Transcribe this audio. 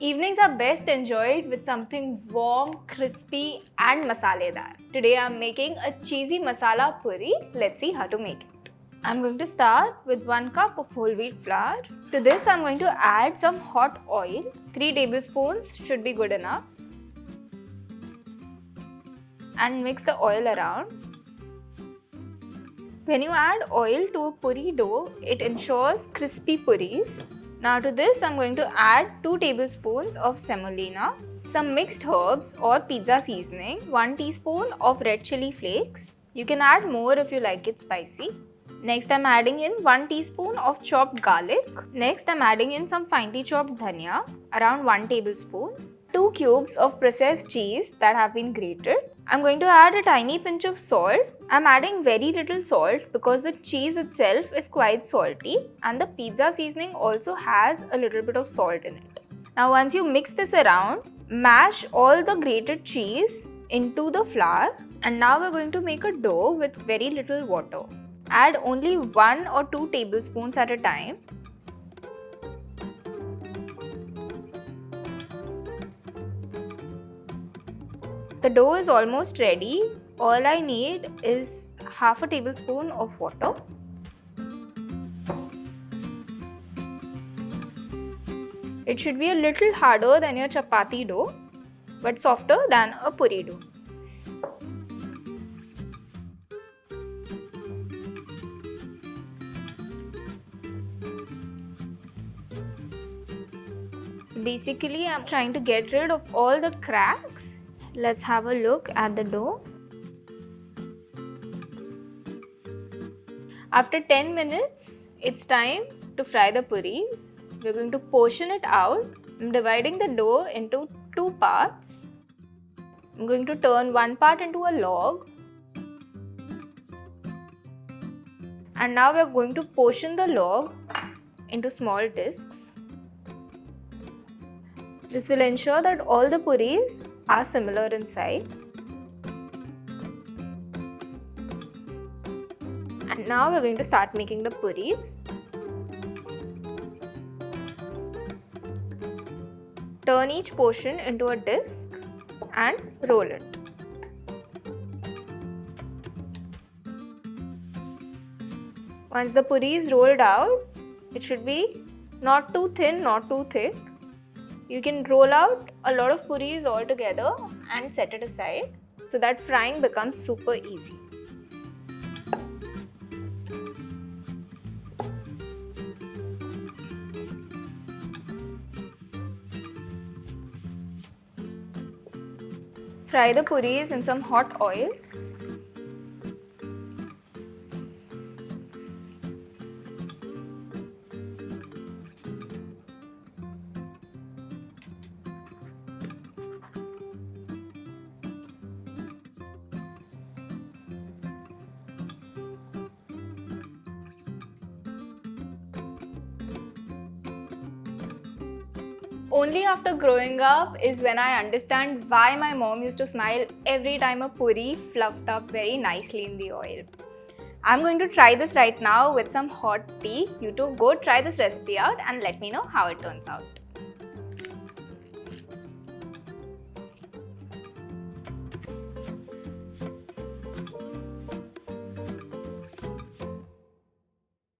Evenings are best enjoyed with something warm, crispy and masaledar. Today I am making a cheesy masala puri. Let's see how to make it. I'm going to start with 1 cup of whole wheat flour. To this I'm going to add some hot oil. 3 tablespoons should be good enough. And mix the oil around. When you add oil to a puri dough, it ensures crispy puris. Now to this I'm going to add 2 tablespoons of semolina, some mixed herbs or pizza seasoning, 1 teaspoon of red chili flakes. You can add more if you like it spicy. Next I'm adding in 1 teaspoon of chopped garlic. Next I'm adding in some finely chopped dhania, around 1 tablespoon. 2 cubes of processed cheese that have been grated. I'm going to add a tiny pinch of salt. I'm adding very little salt because the cheese itself is quite salty and the pizza seasoning also has a little bit of salt in it. Now once you mix this around, mash all the grated cheese into the flour, and now we're going to make a dough with very little water. Add only 1 or 2 tablespoons at a time. The dough is almost ready. All I need is half a tablespoon of water. It should be a little harder than your chapati dough, but softer than a puri dough. So basically, I'm trying to get rid of all the cracks. Let's have a look at the dough. After 10 minutes, it's time to fry the puris. We're going to portion it out. I'm dividing the dough into 2 parts. I'm going to turn one part into a log. And now we're going to portion the log into small discs. This will ensure that all the puris are similar in size. And now we're going to start making the puris. Turn each portion into a disc and roll it. Once the puri is rolled out, it should be not too thin, not too thick. You can roll out a lot of puris all together and set it aside so that frying becomes super easy. Fry the puris in some hot oil. Only after growing up is when I understand why my mom used to smile every time a puri fluffed up very nicely in the oil. I'm going to try this right now with some hot tea. You too go try this recipe out and let me know how it turns out.